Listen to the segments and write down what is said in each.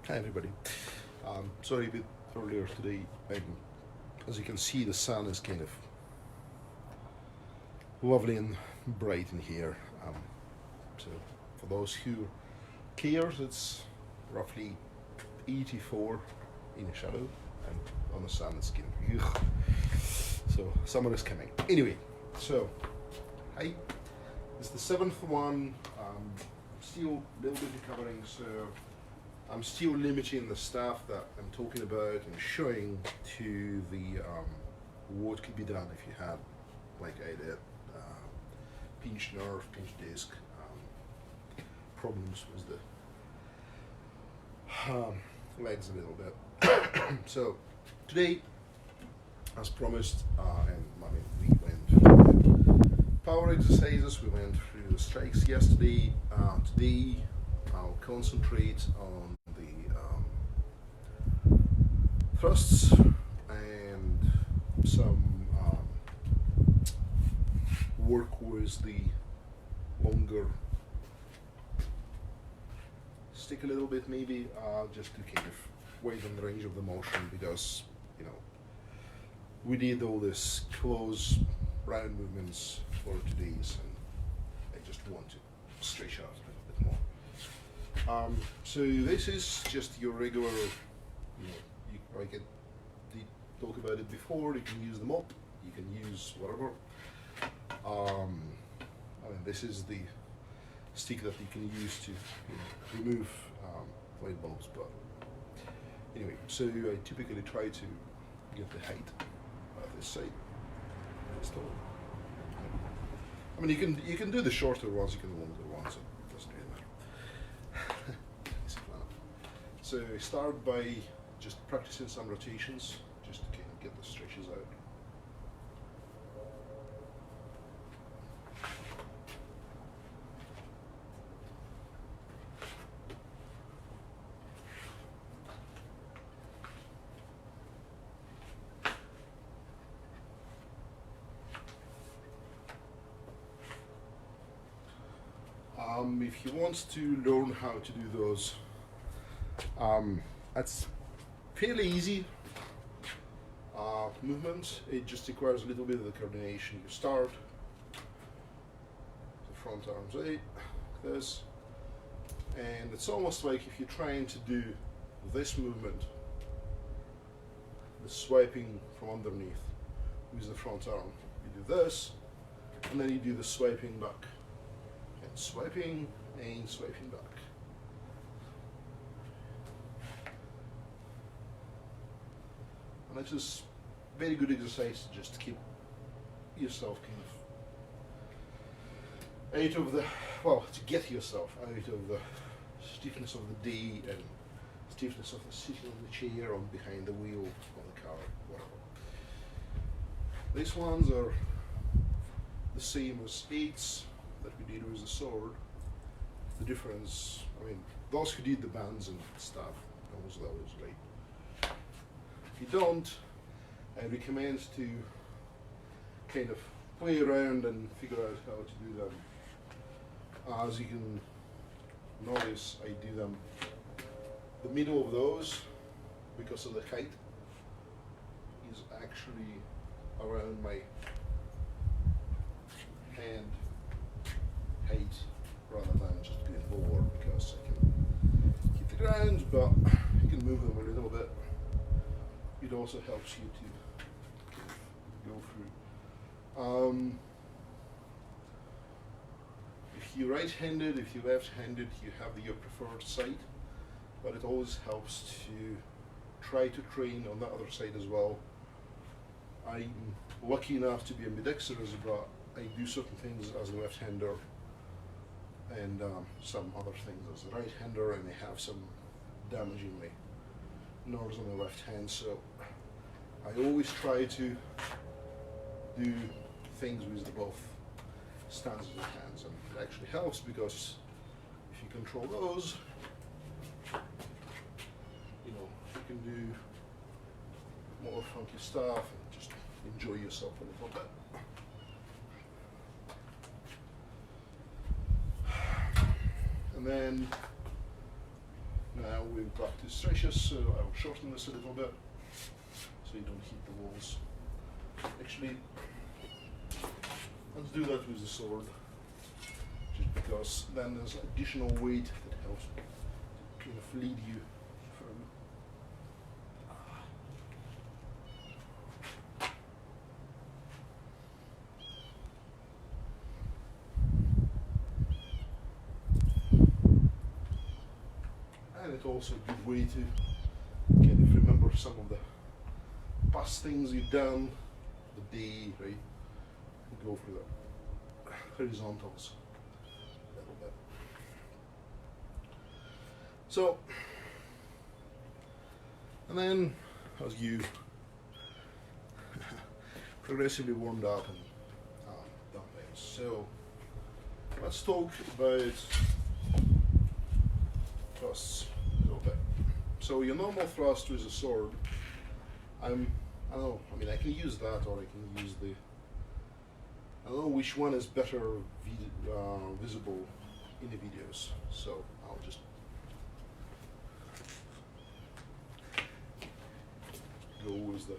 Hi everybody. Sorry a bit earlier today. As you can see, the sun is kind of lovely and bright in here. So for those who cares, it's roughly 84 in the shadow, and on the sun it's kind of ugh. So summer is coming. Anyway, so hi. It's the seventh one. Still a little bit recovering, so I'm still limiting the stuff that I'm talking about and showing to the what could be done if you had, like I did, pinched nerve, pinched disc, problems with the legs a little bit. So today, as promised, and I mean we went through power exercises, we went through the strikes yesterday. Today I'll concentrate on thrusts and some work with the longer stick a little bit, maybe just to kind of widen the range of the motion, because we did all this close round movements for today's, and I just want to stretch out a little bit more. So this is just your regular, I can talk about it before. You can use the mop, you can use whatever. I mean, this is the stick that you can use to remove light bulbs. But anyway, so I typically try to get the height of this side. I mean, you can do the shorter ones, you can do the longer ones. It doesn't really matter. So I start by just practicing some rotations, just to kind of get the stretches out. If you want to learn how to do those, that's fairly easy movements. It just requires a little bit of the coordination. You start the front arms out, like this, and it's almost like if you're trying to do this movement, the swiping from underneath with the front arm. You do this, and then you do the swiping back, and swiping and swiping back. And it's just very good exercise to just keep yourself kind of out of the, to get yourself out of the stiffness of the day and stiffness of the sitting on the chair or behind the wheel of the car, whatever. These ones are the same as eights that we did with the sword. The difference, I mean, those who did the bands and stuff, knows those, right? If you don't, I recommend to kind of play around and figure out how to do them. As you can notice, I do them the middle of those, because of the height, is actually around my hand height rather than just being lower, because I can keep the ground, but you can move them a little bit. It also helps you to go through. If you're right-handed, if you're left-handed, you have your preferred side, but it always helps to try to train on the other side as well. I'm lucky enough to be ambidextrous, but I do certain things as a left-hander and some other things as a right-hander, and I have some damaging my nerves on the left hand, so I always try to do things with the both stances of hands, and it actually helps, because if you control those, you can do more funky stuff and just enjoy yourself a little bit. And then now doing practice stretches, so I'll shorten this a little bit so you don't hit the walls. Actually, let's do that with the sword, just because then there's additional weight that helps kind of lead you through. And it's also a good way to kind of remember some of the past things you've done, the day, right? And go through the horizontals a little bit. So, and then as you progressively warmed up and done things, so let's talk about thrusts a little bit. So your normal thrust with a sword, I don't know, I mean I can use that or I can use the, I don't know which one is better visible in the videos, so I'll just go with the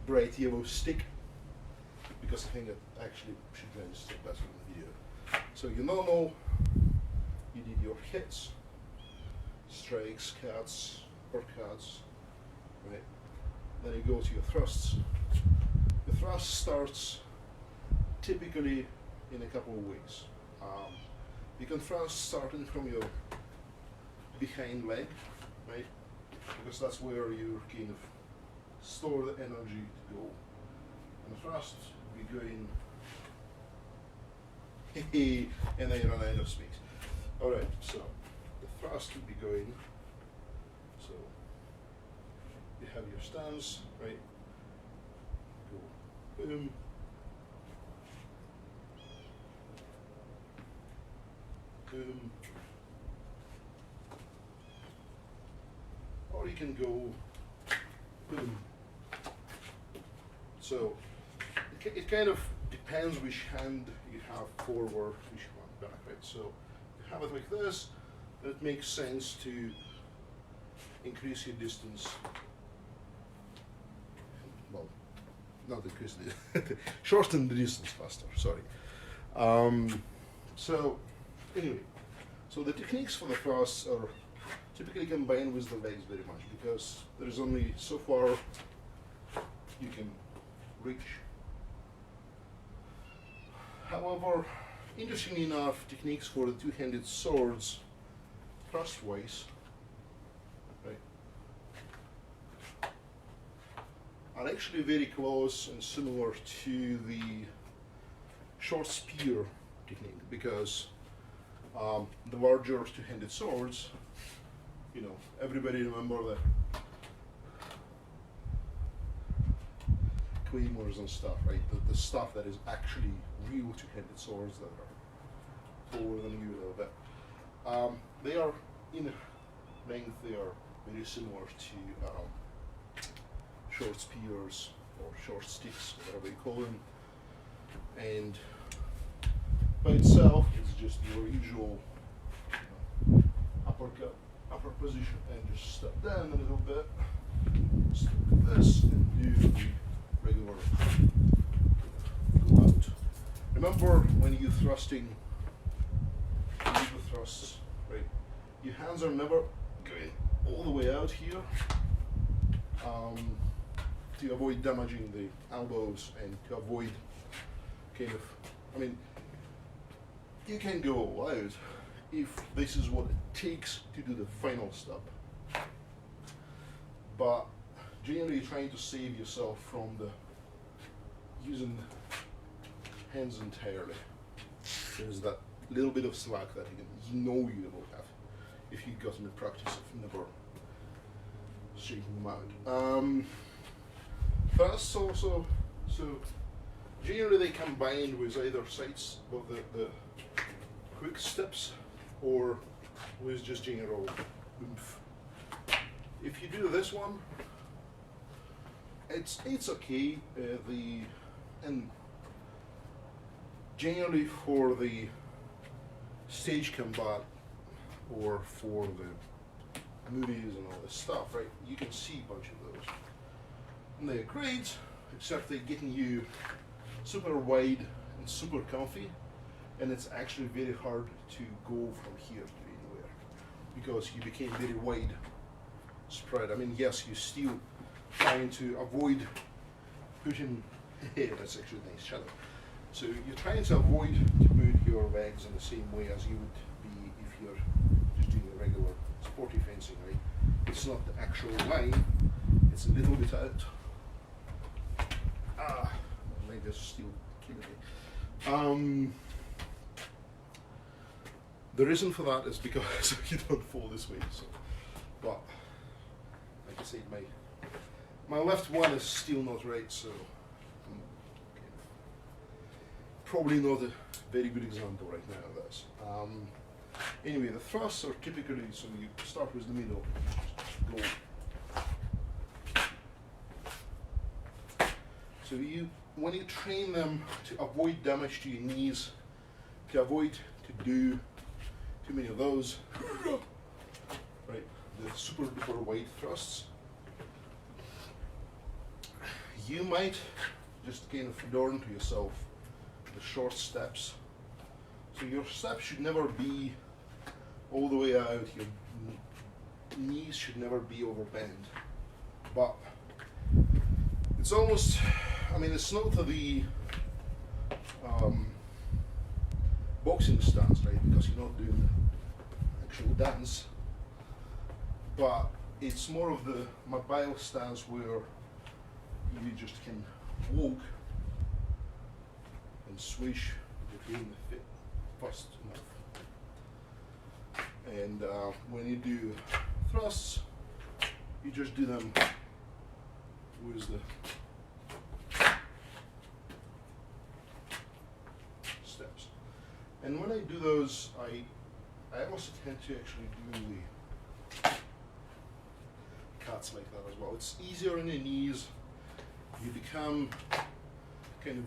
bright yellow stick because I think it actually should register better in the video. So your normal, you did your hits, strikes, cuts, uppercuts, right? Then you go to your thrusts. The thrust starts typically in a couple of ways. You can thrust starting from your behind leg, right? Because that's where you kind of store the energy to go. And the thrust will be going, and then you run out of space. Alright, so the thrust will be going, so you have your stance, right? Go boom. Boom. Or you can go boom. So it kind of depends which hand you have forward, which one back, right? So if you have it like this, then it makes sense to increase your distance. Well, not increase the shorten the distance faster. Sorry. So anyway, so the techniques for the thrusts are typically combined with the legs very much because there is only so far you can reach. However, interestingly enough, techniques for the two-handed swords, thrust-wise, right, are actually very close and similar to the short spear technique because the larger two-handed swords, you know, everybody remember the claymores and stuff, right? The stuff that is actually real two-handed swords that are taller than you a little bit. They are in length, they are very similar to short spears or short sticks, whatever you call them. And by itself, it's just your usual uppercut, upper position, and just step down a little bit, step like this, and do the regular go out. Remember when you're thrusting, thrusts, right? Your hands are never going all the way out here to avoid damaging the elbows and to avoid kind of, I mean, you can go all out if this is what it takes to do the final step. But generally trying to save yourself from the using hands entirely. There's that little bit of slack that you know you will have if you got in the practice of never shaking them out. Thrusts also, so generally they combine with either sides of the quick steps or with just general oomph. If you do this one, it's okay. And generally for the stage combat or for the movies and all this stuff, right? You can see a bunch of those. And they're great, except they're getting you super wide and super comfy, and it's actually very hard to go from here to anywhere because you became very wide spread. I mean, yes, you're still trying to avoid putting, that's actually a nice shadow. So you're trying to avoid to put your legs in the same way as you would be if you're just doing a regular sporty fencing, right? It's not the actual line, it's a little bit out. My leg is still killing me. The reason for that is because you don't fall this way. So, but like I said, my left one is still not right, so I'm probably not a very good example right now of this. Anyway, the thrusts are typically, so you start with the middle, go. So when you train them to avoid damage to your knees, to avoid to do too many of those, right, the super duper wide thrusts, you might just kind of learn to yourself the short steps. So your steps should never be all the way out, your knees should never be overbent, but it's almost, I mean, it's not the boxing stance, right, because you're not doing the actual dance, but it's more of the mobile stance where you just can walk and swish between the feet fast enough. And when you do thrusts, you just do them with the steps. And when I do those, I also tend to actually do the cuts like that as well. It's easier on your knees. You become kind of